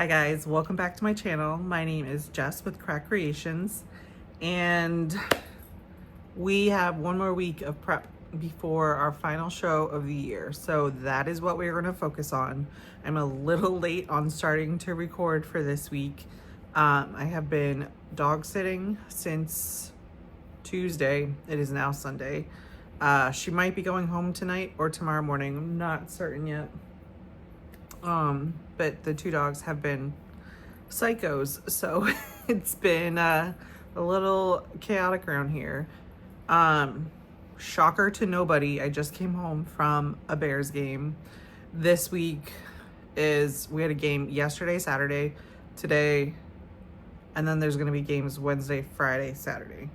Hi guys, welcome back to my channel. My name is Jess with Creations, and we have one more week of prep before our final show of the year. So that is what we're going to focus on. I'm a little late on starting to record for this week. I have been dog sitting since Tuesday. It is now Sunday. She might be going home tonight or tomorrow morning. I'm not certain yet. But the two dogs have been psychos, so it's been a little chaotic around here. Shocker to nobody, I just came home from a Bears game. This week we had a game yesterday, Saturday, today, and then there's going to be games Wednesday, Friday, Saturday.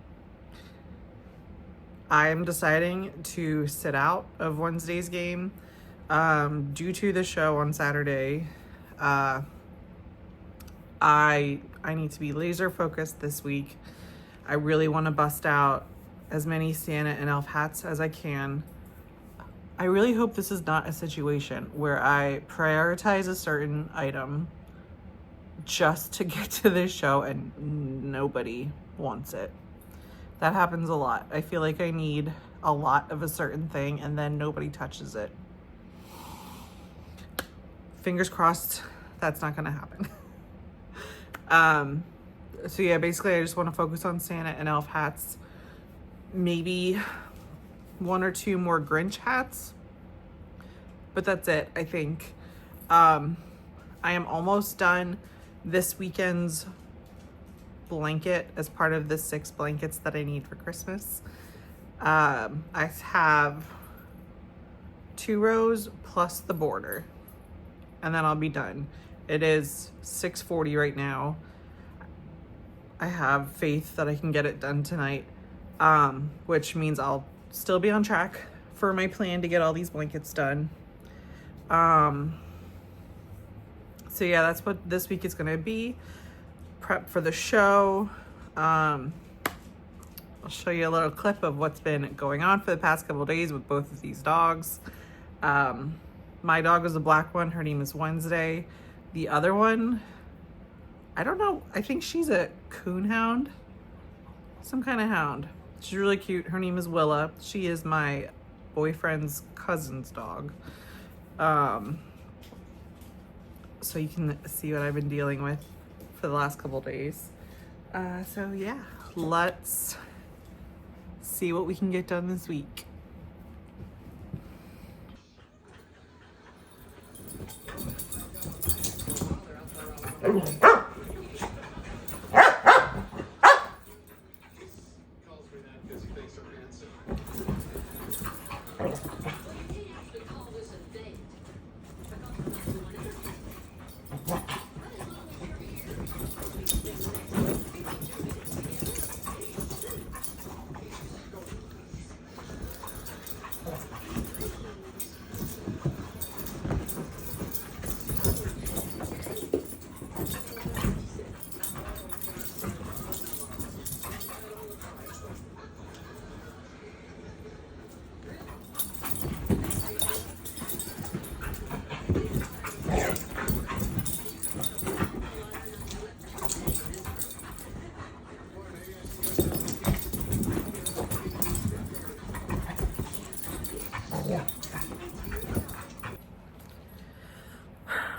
I am deciding to sit out of Wednesday's game due to the show on Saturday. I need to be laser focused this week. I really want to bust out as many Santa and elf hats as I can. I really hope this is not a situation where I prioritize a certain item just to get to this show and nobody wants it. That happens a lot. I feel like I need a lot of a certain thing and then nobody touches it. Fingers crossed that's not gonna happen. So yeah, basically I just want to focus on Santa and elf hats. Maybe one or two more Grinch hats, but that's it, I think. I am almost done this weekend's blanket as part of the 6 blankets that I need for Christmas. I have 2 rows plus the border, and then I'll be done. It is 6:40 right now. I have faith that I can get it done tonight, which means I'll still be on track for my plan to get all these blankets done. So yeah, that's what this week is going to be. Prep for the show. I'll show you a little clip of what's been going on for the past couple of days with both of these dogs. My dog is a black one. Her name is Wednesday. The other one, I don't know. I think she's a coonhound. Some kind of hound. She's really cute. Her name is Willa. She is my boyfriend's cousin's dog. So you can see what I've been dealing with for the last couple days. So yeah, let's see what we can get done this week.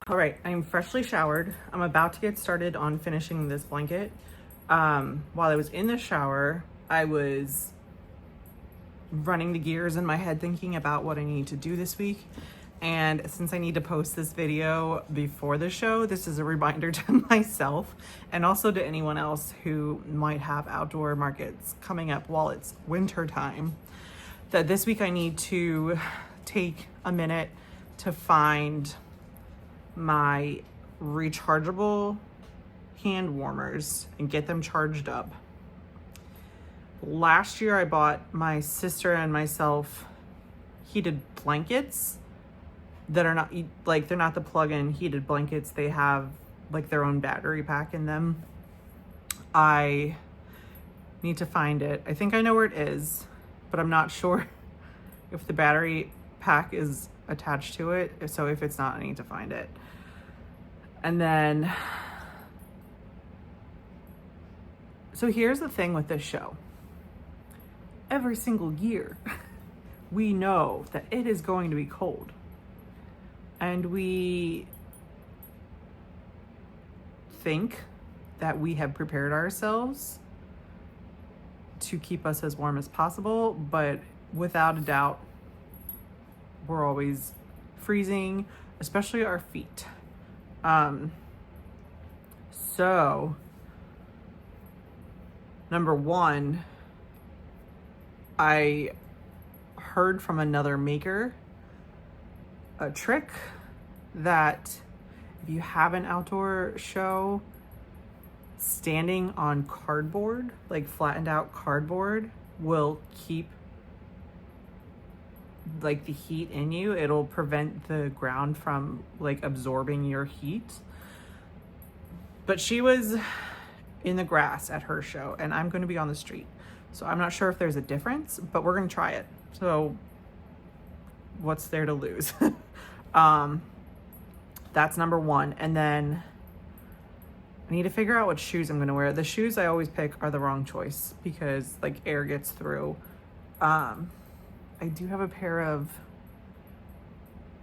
All right, I'm freshly showered. I'm about to get started on finishing this blanket. While I was in the shower, I was running the gears in my head thinking about what I need to do this week. And since I need to post this video before the show, this is a reminder to myself and also to anyone else who might have outdoor markets coming up while it's winter time, that this week I need to take a minute to find my rechargeable hand warmers and get them charged up. Last year I bought my sister and myself heated blankets that are not like, they're not the plug-in heated blankets. They have like their own battery pack in them. I need to find it. I think I know where it is, but I'm not sure if the battery pack is attached to it. So if it's not, I need to find it. And then, so here's the thing with this show. Every single year, we know that it is going to be cold. And we think that we have prepared ourselves to keep us as warm as possible, but without a doubt, we're always freezing, especially our feet. So, number one, I heard from another maker a trick that if you have an outdoor show, standing on cardboard, like flattened out cardboard, will keep like the heat in you. It'll prevent the ground from like absorbing your heat. But she was in the grass at her show, and I'm going to be on the street. So I'm not sure if there's a difference, but we're going to try it. So what's there to lose? That's number one. And then I need to figure out what shoes I'm going to wear. The shoes I always pick are the wrong choice because like air gets through. I do have a pair of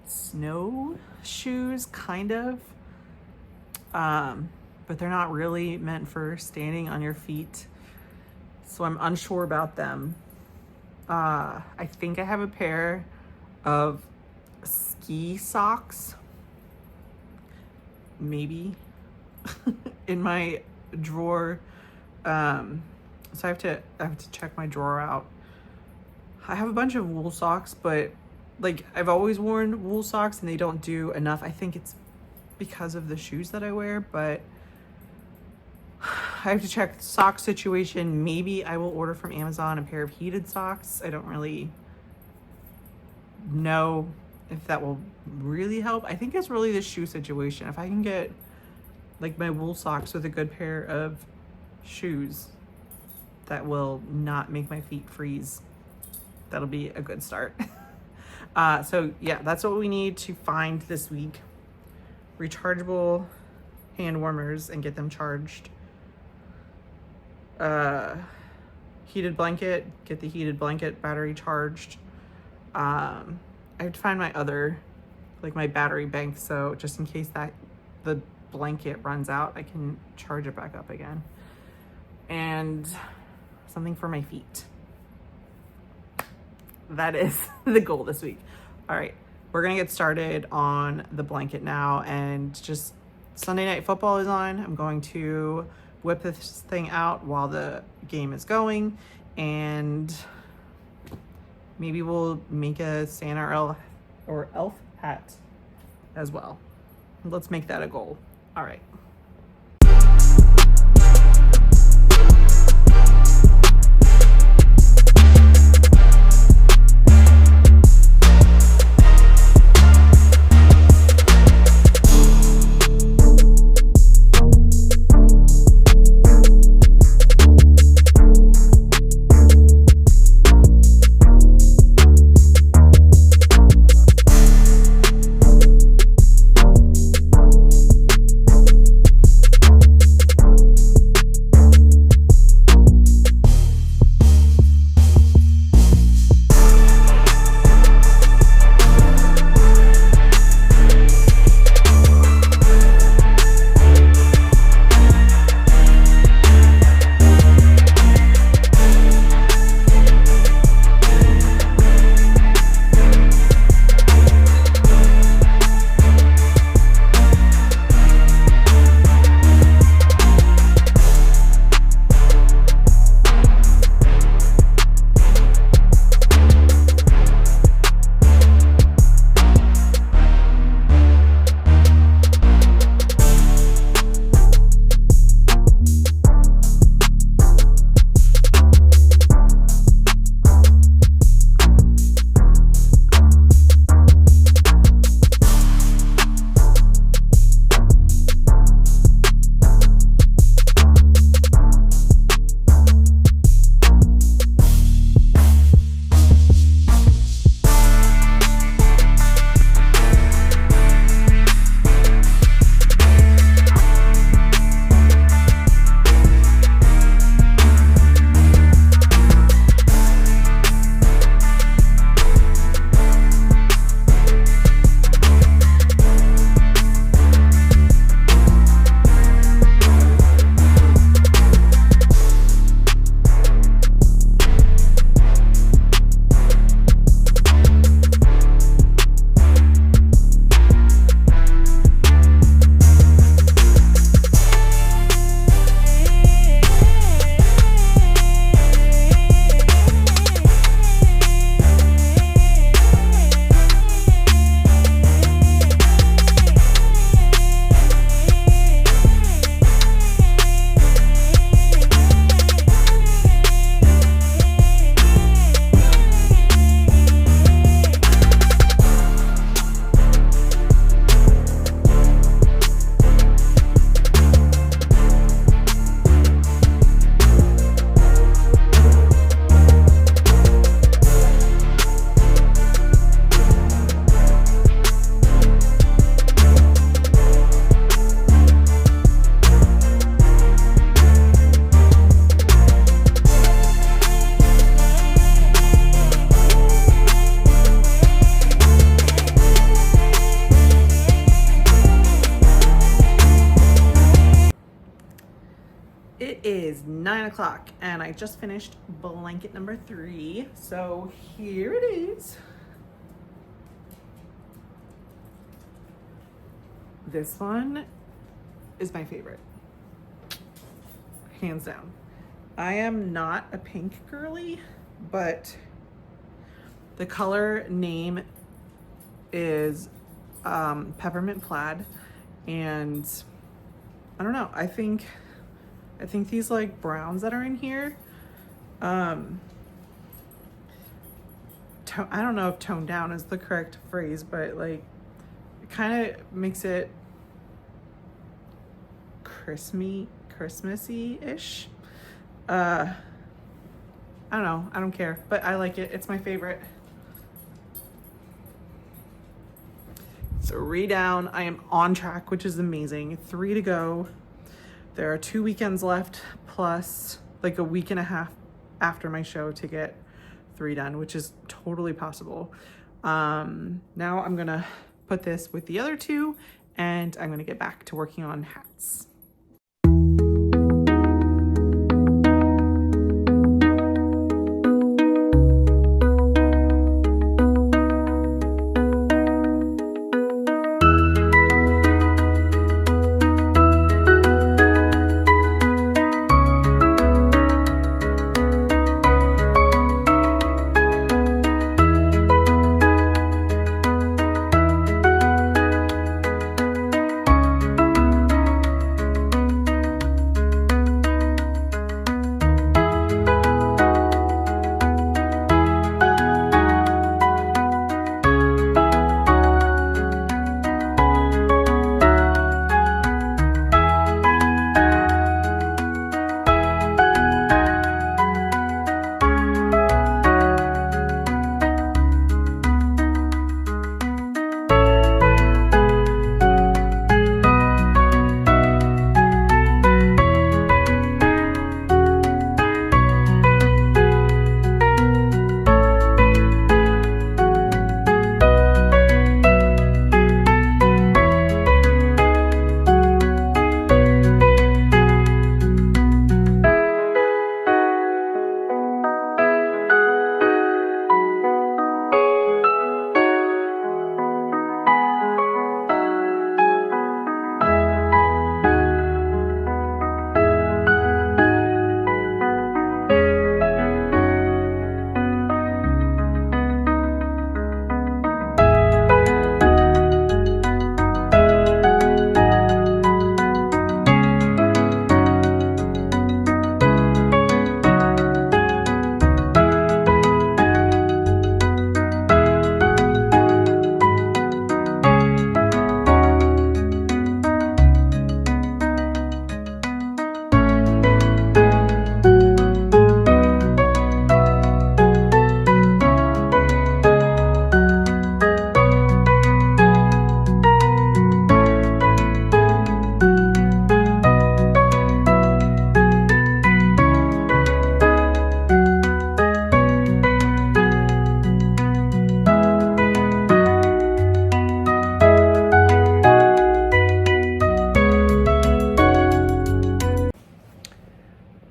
snow shoes, kind of. But they're not really meant for standing on your feet. So I'm unsure about them. I think I have a pair of ski socks, maybe, in my drawer. So I have to check my drawer out. I have a bunch of wool socks, but like I've always worn wool socks and they don't do enough. I think it's because of the shoes that I wear, but I have to check the sock situation. Maybe I will order from Amazon a pair of heated socks. I don't really know if that will really help. I think it's really the shoe situation. If I can get like my wool socks with a good pair of shoes that will not make my feet freeze, that'll be a good start. So yeah, that's what we need to find this week. Rechargeable hand warmers and get them charged. Heated blanket, get the heated blanket battery charged. I have to find my other, like my battery bank, so just in case that the blanket runs out, I can charge it back up again. And something for my feet. That is the goal this week. All right, we're gonna get started on the blanket now, and just Sunday Night Football is on. I'm going to whip this thing out while the game is going, and maybe we'll make a Santa or elf hat as well. Let's make that a goal. All right. 9 o'clock and I just finished blanket number 3. So here it is. This one is my favorite, hands down. I am not a pink girly, but the color name is Peppermint Plaid, and I don't know, I think these like browns that are in here, I don't know if toned down is the correct phrase, but like it kind of makes it Christmassy-ish. I don't know, I don't care, but I like it. It's my favorite. 3 down. I am on track, which is amazing. 3 to go. There are 2 weekends left, plus like a week and a half after my show to get 3 done, which is totally possible. Now I'm gonna put this with the other 2, and I'm gonna get back to working on hats.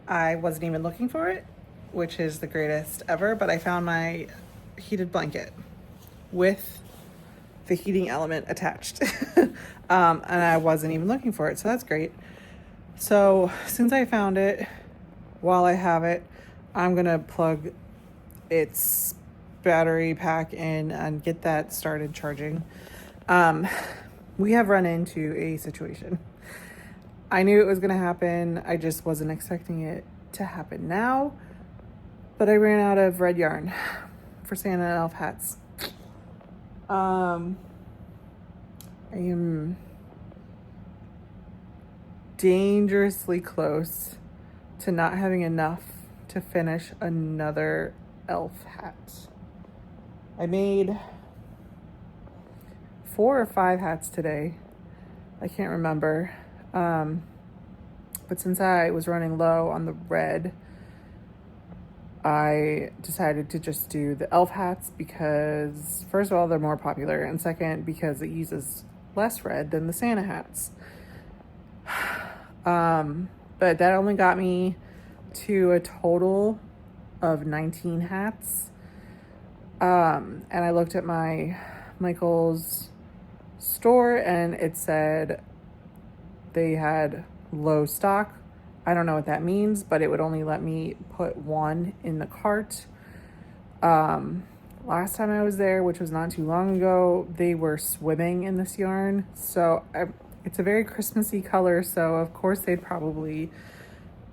I wasn't even looking for it, which is the greatest ever, but I found my heated blanket with the heating element attached. And I wasn't even looking for it, so that's great. So since I found it, while I have it, I'm gonna plug its battery pack in and get that started charging. We have run into a situation. I knew it was gonna happen. I just wasn't expecting it to happen now, but I ran out of red yarn for Santa and elf hats. I am dangerously close to not having enough to finish another elf hat. I made 4 or 5 hats today. I can't remember. But since I was running low on the red, I decided to just do the elf hats because, first of all, they're more popular, and second, because it uses less red than the Santa hats. But that only got me to a total of 19 hats. And I looked at my Michael's store and it said they had low stock. I don't know what that means, but it would only let me put one in the cart. Last time I was there, which was not too long ago, they were swimming in this yarn. So it's a very Christmassy color. So of course they'd probably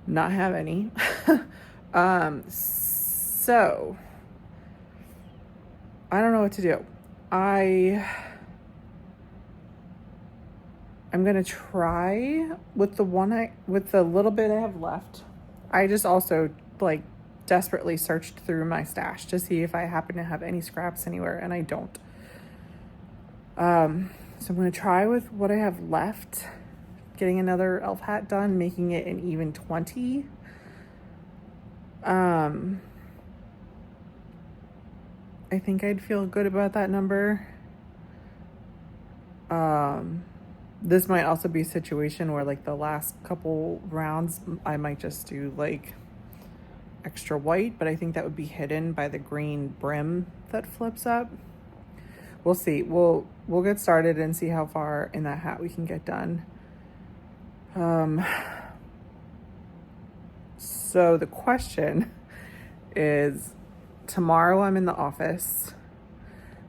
not have any. So I don't know what to do. I'm gonna try with with the little bit I have left. I just also like desperately searched through my stash to see if I happen to have any scraps anywhere, and I don't. So I'm gonna try with what I have left, getting another elf hat done, making it an even 20. I think I'd feel good about that number. This might also be a situation where like the last couple rounds, I might just do like extra white, but I think that would be hidden by the green brim that flips up. We'll see. We'll get started and see how far in that hat we can get done. So the question is, tomorrow I'm in the office,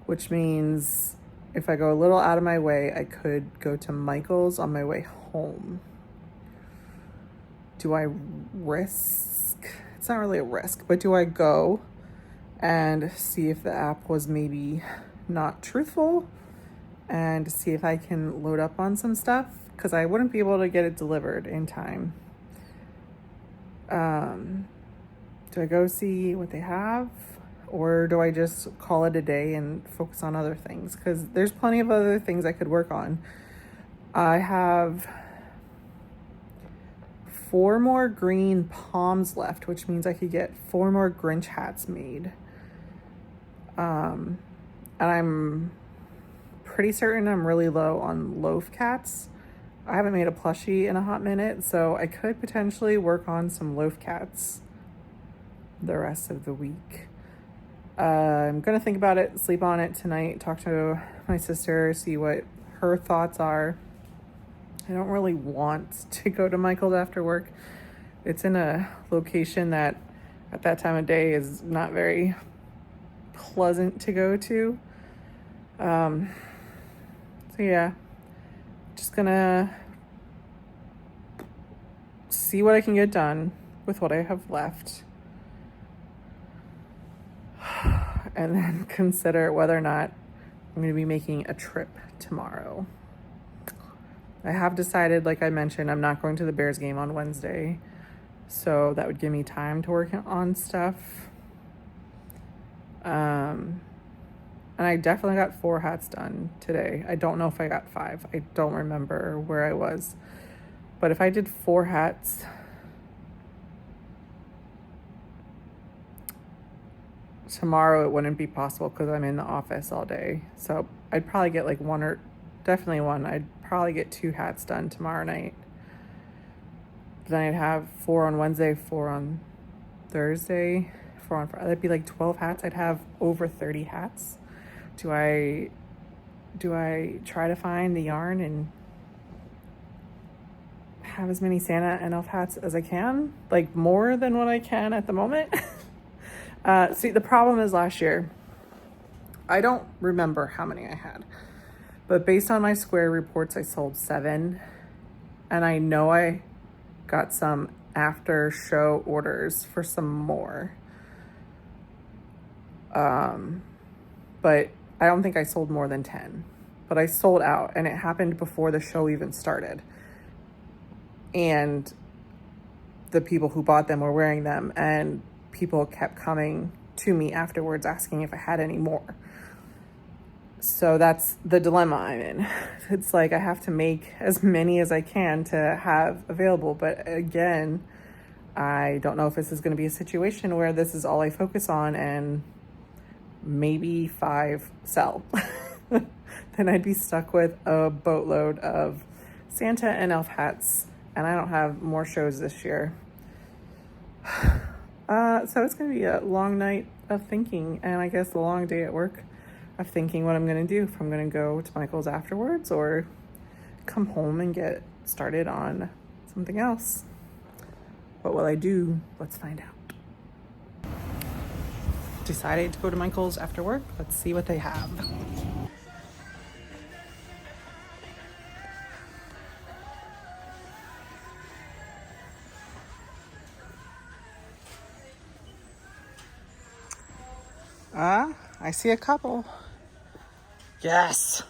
which means if I go a little out of my way, I could go to Michael's on my way home. Do I risk? It's not really a risk, but do I go and see if the app was maybe not truthful and see if I can load up on some stuff? Because I wouldn't be able to get it delivered in time. Do I go see what they have? Or do I just call it a day and focus on other things? Because there's plenty of other things I could work on. I have 4 more green palms left, which means I could get 4 more Grinch hats made. And I'm pretty certain I'm really low on loaf cats. I haven't made a plushie in a hot minute, so I could potentially work on some loaf cats the rest of the week. I'm gonna think about it, sleep on it tonight, talk to my sister, see what her thoughts are. I don't really want to go to Michael's after work. It's in a location that at that time of day is not very pleasant to go to. So yeah, just gonna see what I can get done with what I have left. And then consider whether or not I'm going to be making a trip tomorrow. I have decided, like I mentioned, I'm not going to the Bears game on Wednesday. So that would give me time to work on stuff. And I definitely got 4 hats done today. I don't know if I got 5. I don't remember where I was. But if I did 4 hats, tomorrow it wouldn't be possible because I'm in the office all day. So I'd probably get like 1 or definitely 1. I'd probably get 2 hats done tomorrow night. Then I'd have 4 on Wednesday, 4 on Thursday, 4 on Friday. That'd be like 12 hats. I'd have over 30 hats. Do I try to find the yarn and have as many Santa and elf hats as I can? Like more than what I can at the moment? See, the problem is last year, I don't remember how many I had, but based on my square reports, I sold 7, and I know I got some after show orders for some more. But I don't think I sold more than 10, but I sold out, and it happened before the show even started. And the people who bought them were wearing them, and people kept coming to me afterwards asking if I had any more. So that's the dilemma I'm in. It's like I have to make as many as I can to have available. But again, I don't know if this is going to be a situation where this is all I focus on and maybe 5 sell. Then I'd be stuck with a boatload of Santa and elf hats, and I don't have more shows this year. So it's gonna be a long night of thinking, and I guess a long day at work of thinking what I'm gonna do. If I'm gonna go to Michael's afterwards or come home and get started on something else. What will I do? Let's find out. Decided to go to Michael's after work. Let's see what they have. I see a couple. Yes.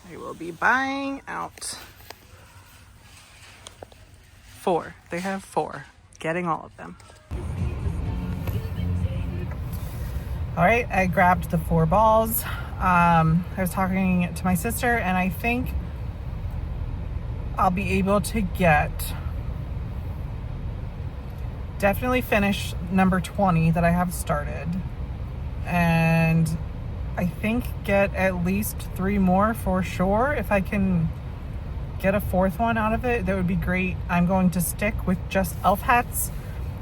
I will be buying out 4. They have 4. Getting all of them. All right, I grabbed the 4 balls. I was talking to my sister, and I think I'll be able to definitely finish number 20 that I have started. And I think get at least 3 more for sure. If I can get a 4th one out of it, that would be great. I'm going to stick with just elf hats,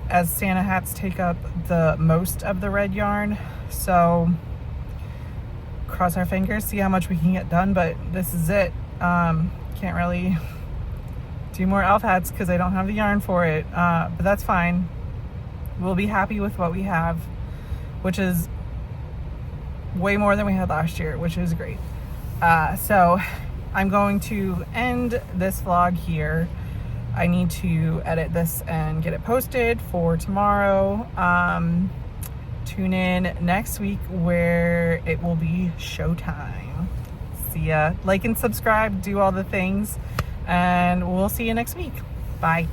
as Santa hats take up the most of the red yarn. So cross our fingers, see how much we can get done, but this is it. Can't really do more elf hats because I don't have the yarn for it, but that's fine. We'll be happy with what we have, which is way more than we had last year, which is great. So I'm going to end this vlog here. I need to edit this and get it posted for tomorrow. Tune in next week where it will be showtime. See ya. Like and subscribe, do all the things, and we'll see you next week. Bye.